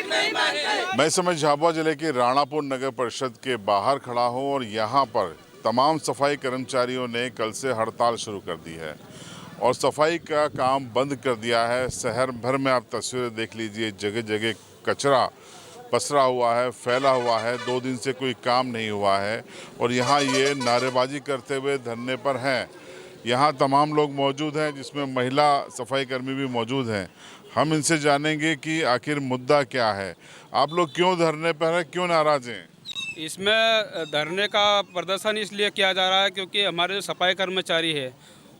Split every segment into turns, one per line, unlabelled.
मैं इस समय झाबुआ जिले के राणापुर नगर परिषद के बाहर खड़ा हूं और यहां पर तमाम सफाई कर्मचारियों ने कल से हड़ताल शुरू कर दी है और सफाई का काम बंद कर दिया है। शहर भर में आप तस्वीरें देख लीजिए, जगह जगह कचरा पसरा हुआ है, फैला हुआ है। 2 दिन से कोई काम नहीं हुआ है और यहाँ ये नारेबाजी करते हुए धरने पर हैं। यहाँ तमाम लोग मौजूद हैं, जिसमें महिला सफाई कर्मी भी मौजूद हैं। हम इनसे जानेंगे कि आखिर मुद्दा क्या है, आप लोग क्यों धरने पर हैं, क्यों नाराज हैं।
इसमें धरने का प्रदर्शन इसलिए किया जा रहा है क्योंकि हमारे जो सफाई कर्मचारी है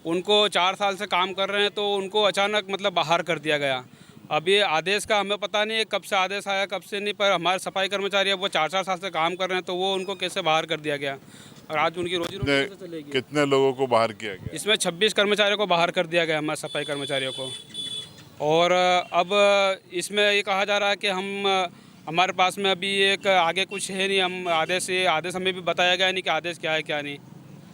उनको 4 साल से काम कर रहे हैं, तो उनको अचानक मतलब बाहर कर दिया गया। अब ये आदेश का हमें पता नहीं है कब से आदेश आया कब से नहीं, पर हमारे सफाई कर्मचारी अब वो 4 साल से काम कर रहे हैं, तो वो उनको कैसे बाहर कर दिया गया और आज उनकी रोजी रोटी कैसे चलेगी।
कितने लोगों को बाहर किया गया?
इसमें 26 कर्मचारियों को बाहर कर दिया गया, हमारे सफाई कर्मचारियों को। और अब इसमें ये कहा जा रहा है कि हमारे पास में अभी एक आगे कुछ है नहीं, हम आदेश हमें भी बताया गया नहीं कि आदेश क्या है क्या नहीं।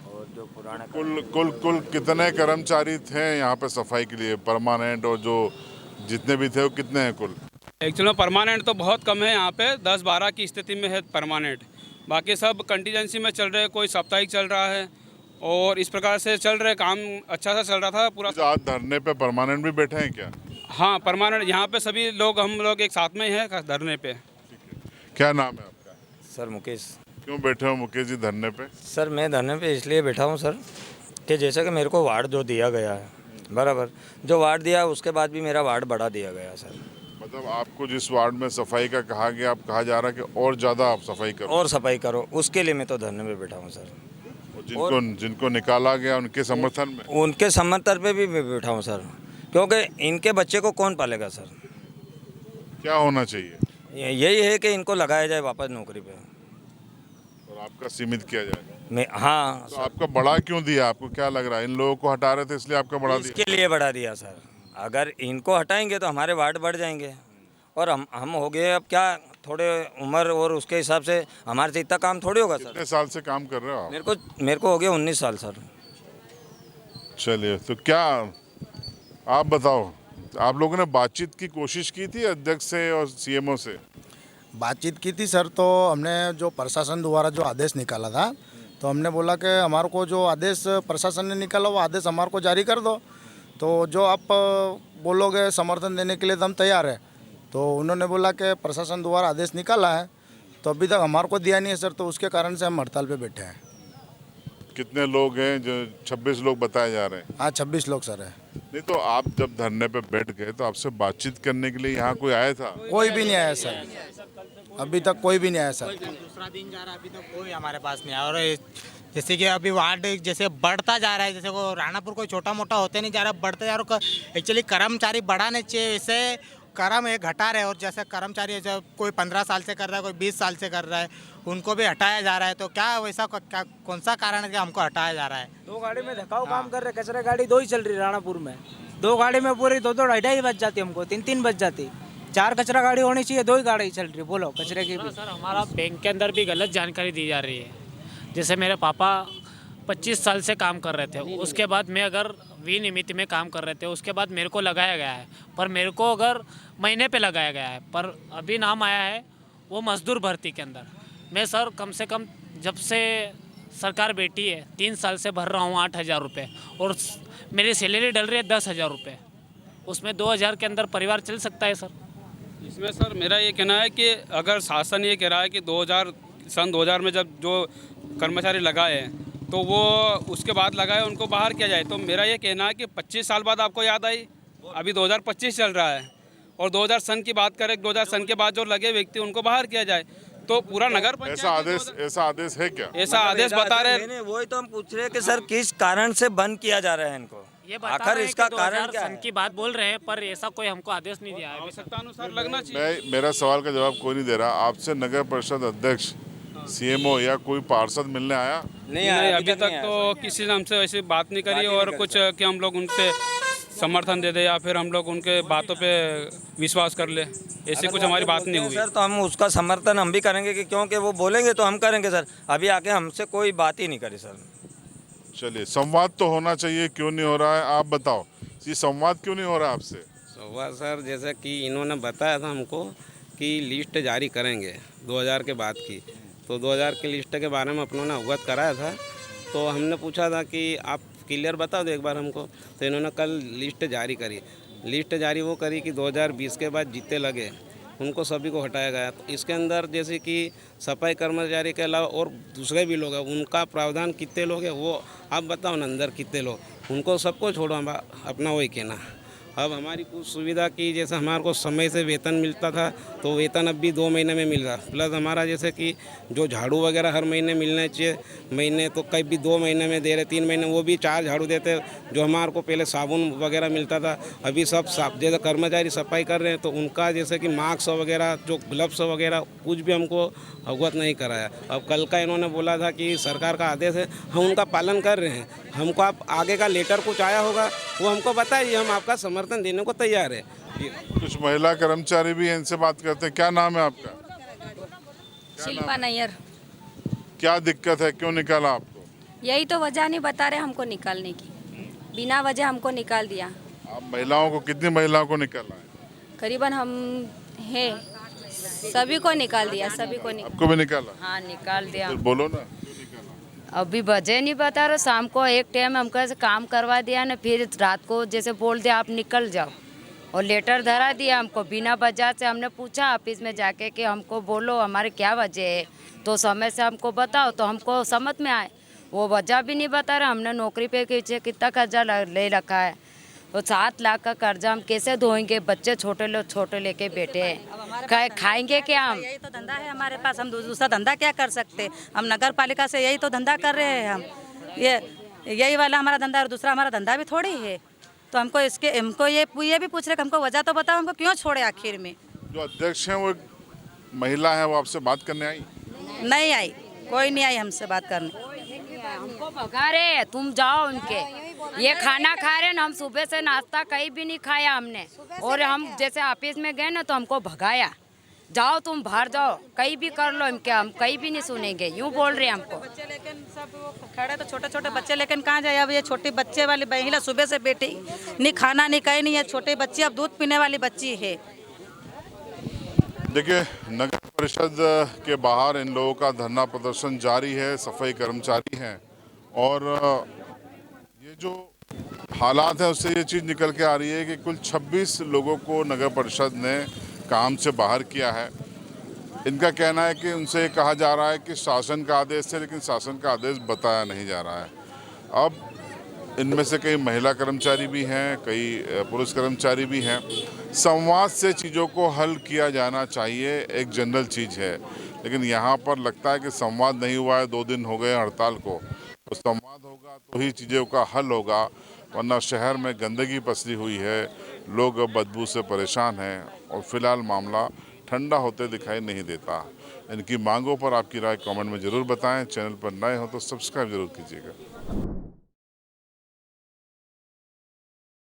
और जो पुराना
कुल कितने कर्मचारी थे यहाँ पे सफाई के लिए, परमानेंट और जो जितने भी थे वो कितने हैं कुल?
एक्चुअली में परमानेंट तो बहुत कम है, यहाँ पे 10-12 की स्थिति में है परमानेंट। बाकी सब कंटीजेंसी में चल रहे हैं, कोई साप्ताहिक चल रहा है और इस प्रकार से चल रहे, काम अच्छा सा चल रहा था पूरा।
आज धरने पे परमानेंट भी बैठे हैं क्या?
हाँ, परमानेंट यहाँ पे सभी लोग, हम लोग एक साथ में ही हैं धरने पे।
क्या नाम है आपका?
सर मुकेश।
क्यों बैठे हो मुकेश जी धरने पे?
सर मैं धरने पे इसलिए बैठा हूँ सर कि जैसे कि मेरे को वार्ड जो दिया गया है, बराबर जो वार्ड दिया उसके बाद भी मेरा वार्ड बढ़ा दिया गया सर।
मतलब आपको जिस वार्ड में सफाई का कहा गया, आप कहा जा रहा है कि और ज़्यादा आप सफाई करो
और सफाई करो, उसके लिए मैं तो धरने पे बैठा हूँ सर।
और जिनको निकाला गया उनके समर्थन में?
उनके समर्थन पे भी मैं बैठा हूँ सर, क्योंकि इनके बच्चे को कौन पालेगा सर।
क्या होना चाहिए?
यही है कि इनको लगाया जाए वापस नौकरी पे
और आपका सीमित किया जाए।
मैं। हाँ
तो आपका बढ़ा क्यों दिया? आपको क्या लग रहा है इन लोगों को हटा रहे थे इसलिए आपका बढ़ा दिया?
इसके लिए बढ़ा दिया सर। अगर इनको हटाएंगे तो हमारे वार्ड बढ़ जाएंगे और हम हो गए अब क्या, थोड़े उम्र और उसके हिसाब से हमारे से इतना काम थोड़ी होगा सर।
कितने साल से काम कर रहे हो आप?
मेरे को हो गया 19 साल सर।
चलिए, तो क्या आप बताओ, आप लोगों ने बातचीत की कोशिश की थी अध्यक्ष से और सीएमओ से?
बातचीत की थी सर, तो हमने जो प्रशासन द्वारा जो आदेश निकाला था, तो हमने बोला कि हमारे को जो आदेश प्रशासन ने निकाला वो आदेश हमारे को जारी कर दो, तो जो आप बोलोगे समर्थन देने के लिए तो हम तैयार है। तो उन्होंने बोला कि प्रशासन द्वारा आदेश निकाला है तो अभी तक हमारे को दिया नहीं है सर, तो उसके कारण से हम हड़ताल पे बैठे हैं।
कितने लोग हैं? जो 26 लोग बताए जा रहे हैं।
हाँ 26 लोग सर है।
नहीं, तो आप जब धरने पे बैठ गए तो आपसे बातचीत करने के लिए यहाँ कोई आया था?
कोई भी नहीं आया सर, अभी तक कोई भी नहीं आया सर।
दूसरा दिन जा रहा है, अभी तक कोई हमारे पास नहीं आया। और जैसे कि अभी वार्ड जैसे बढ़ता जा रहा है, जैसे वो राणापुर कोई छोटा मोटा होते नहीं जा रहा, बढ़ता जा रहा। एक्चुअली कर्मचारी बढ़ाने चाहिए, इससे कर्म एक हटा रहे। और जैसे कर्मचारी जब कोई 15 साल से कर रहा है, कोई 20 साल से कर रहा है, उनको भी हटाया जा रहा है। तो क्या वैसा कौन सा कारण है कि हमको हटाया जा रहा है?
2 गाड़ी में धक्काओ काम कर रहे, कचरा गाड़ी 2 ही चल रही राणापुर में। 2 गाड़ी में पूरी 2-2 ढाई बज जाती, हमको 3-3 बज जाती। 4 कचरा गाड़ी होनी चाहिए, 2 ही गाड़ी चल रही। बोलो कचरे की भी।
सर हमारा बैंक के अंदर भी गलत जानकारी दी जा रही है। जैसे मेरे पापा 25 साल से काम कर रहे थे, उसके बाद मैं अगर विनियमित में काम कर रहे थे, उसके बाद मेरे को लगाया गया है, पर मेरे को अगर महीने पे लगाया गया है, पर अभी नाम आया है वो मजदूर भर्ती के अंदर। मैं सर कम से कम जब से सरकार बैठी है 3 साल से भर रहा हूँ 8,000 रुपये और मेरी सैलरी डल रही है 10,000 रुपये। उसमें 2,000 के अंदर परिवार चल सकता है सर।
इसमें सर मेरा ये कहना है कि अगर शासन ये कह रहा है कि सन 2000 में जब जो कर्मचारी लगाए हैं तो वो उसके बाद लगाए उनको बाहर किया जाए, तो मेरा ये कहना है कि 25 साल बाद आपको याद आई, अभी 2025 चल रहा है और 2000 सन की बात करें, 2000 सन के बाद जो लगे व्यक्ति उनको बाहर किया जाए, तो पूरा नगर पंचायत
ऐसा आदेश है क्या?
ऐसा आदेश बता रहे हैं।
वही तो हम पूछ रहे हैं कि सर किस कारण से बंद किया जा रहा है इनको,
ये बता
आखिर
रहे हैं
इसका
कि
कारण
2000
क्या
सन
है?
की बात बोल रहे हैं, पर ऐसा कोई हमको आदेश नहीं दिया है।
आवश्यकता अनुसार लगना चाहिए।
मेरा सवाल का जवाब कोई नहीं दे रहा। आपसे नगर परिषद अध्यक्ष, सीएमओ या कोई पार्षद मिलने आया?
नहीं, अभी तक तो किसी ने हमसे वैसी बात नहीं करी और कुछ कि हम लोग उनसे समर्थन दे दे या फिर हम लोग उनके बातों पे विश्वास कर ले, ऐसी कुछ हमारी बात नहीं हुई
सर। तो हम उसका समर्थन हम भी करेंगे कि क्योंकि वो बोलेंगे तो हम करेंगे सर। अभी आके हमसे कोई बात ही नहीं करी सर।
चलिए, संवाद तो होना चाहिए, क्यों नहीं हो रहा है आप बताओ। ये संवाद क्यों नहीं हो रहा है आपसे?
संवाद सर, जैसे कि इन्होंने बताया था हमको कि
की लिस्ट जारी करेंगे 2000 के बाद की। तो 2000 की लिस्ट के बारे में अपनों ने अवगत कराया था। तो हमने पूछा था कि आप क्लियर बता दो एक बार हमको। तो इन्होंने कल लिस्ट जारी करी। लिस्ट जारी वो करी कि 2020 के बाद जितने लगे उनको सभी को हटाया गया। तो इसके अंदर जैसे कि सफाई कर्मचारी के अलावा और दूसरे भी लोग हैं, उनका प्रावधान कितने लोग हैं वो आप बताओ ना, अंदर कितने लोग, उनको सबको छोड़ो, हम अपना वही कहना। अब हमारी कुछ सुविधा की, जैसे हमारे को समय से वेतन मिलता था तो वेतन अब भी 2 महीने में मिल रहा, प्लस हमारा जैसे कि जो झाड़ू वगैरह हर महीने मिलना चाहिए, महीने तो कई भी 2 महीने में दे रहे, 3 महीने वो भी 4 झाड़ू देते। जो हमारे को पहले साबुन वगैरह मिलता था अभी सब जैसे कर्मचारी सफाई कर रहे हैं तो उनका जैसे कि मास्क वगैरह, जो ग्लव्स वगैरह कुछ भी हमको अवगत नहीं कराया। अब कल का इन्होंने बोला था कि सरकार का आदेश है, हम उनका पालन कर रहे हैं। हमको आप आगे का लेटर कुछ आया होगा वो हमको बताइए, हम आपका समर्थन देने को तैयार है।
कुछ महिला कर्मचारी भी हैं, इनसे बात करते हैं। क्या नाम है आपका?
शिल्पा नैयर।
क्या दिक्कत है, क्यों निकाला आपको?
यही तो वजह नहीं बता रहे हमको निकालने की, बिना वजह हमको निकाल दिया।
आप महिलाओं को, कितनी महिलाओं को निकाला है?
करीबन हम हैं, सभी को निकाल दिया, सभी को
आपको भी निकाला?
हाँ निकाल दिया।
तो बोलो ना, क्यों निकाला?
अभी वजह नहीं बता रहे। शाम को एक टाइम हमको ऐसे काम करवा दिया ना, फिर रात को जैसे बोल दिया आप निकल जाओ, और लेटर धरा दिया हमको बिना वजह से। हमने पूछा ऑफिस में जाके कि हमको बोलो हमारे क्या वजह है, तो समय से हमको बताओ तो हमको समझ में आए। वो वजह भी नहीं बता रहे। हमने नौकरी पे कितना कर्जा ले रखा है, वो 7 लाख का कर्जा हम कैसे धोएंगे? बच्चे छोटे लेके बैठे हैं, खाएंगे क्या हम?
यही तो धंधा है हमारे पास, हम दूसरा धंधा क्या कर सकते? हम नगर पालिका से यही तो धंधा कर रहे हैं। हम यही वाला हमारा धंधा है, और दूसरा हमारा धंधा भी थोड़ी है। तो हमको ये भी पूछ रहे कि हमको वजह तो बताओ, हमको क्यों छोड़े आखिर में?
जो अध्यक्ष हैं वो एक महिला है, वो आपसे बात करने आई?
नहीं आई, कोई नहीं आई हमसे बात करने।
हमको भगा रहे, तुम जाओ उनके। ये खाना खा रहे ना, हम सुबह से नाश्ता कहीं भी नहीं खाया हमने, और हम जैसे ऑफिस में गए ना तो हमको भगाया, जाओ तुम बाहर जाओ, कहीं भी कर लो इनके, हम कहीं भी नहीं सुनेंगे, यूँ बोल रहे हैं हमको।
बच्चे लेकिन सब खड़े, तो छोटे बच्चे लेकिन कहाँ जाए? अब ये छोटी बच्चे वाली महिला सुबह से बैठी, नहीं खाना नहीं कहीं नहीं है, छोटे बच्चे, अब दूध पीने वाली बच्ची है।
देखिए, नगर परिषद के बाहर इन लोगों का धरना प्रदर्शन जारी है। सफाई कर्मचारी हैं, और ये जो हालात है उससे ये चीज़ निकल के आ रही है कि कुल 26 लोगों को नगर परिषद ने काम से बाहर किया है। इनका कहना है कि उनसे कहा जा रहा है कि शासन का आदेश है, लेकिन शासन का आदेश बताया नहीं जा रहा है। अब इनमें से कई महिला कर्मचारी भी हैं, कई पुरुष कर्मचारी भी हैं। संवाद से चीज़ों को हल किया जाना चाहिए, एक जनरल चीज़ है, लेकिन यहाँ पर लगता है कि संवाद नहीं हुआ है। 2 दिन हो गए हड़ताल को, तो संवाद होगा तो ही चीज़ों का हल होगा, वरना शहर में गंदगी पसरी हुई है, लोग बदबू से परेशान हैं, और फिलहाल मामला ठंडा होते दिखाई नहीं देता। इनकी मांगों पर आपकी राय कमेंट में ज़रूर बताएं। चैनल पर नए हो तो सब्सक्राइब जरूर कीजिएगा।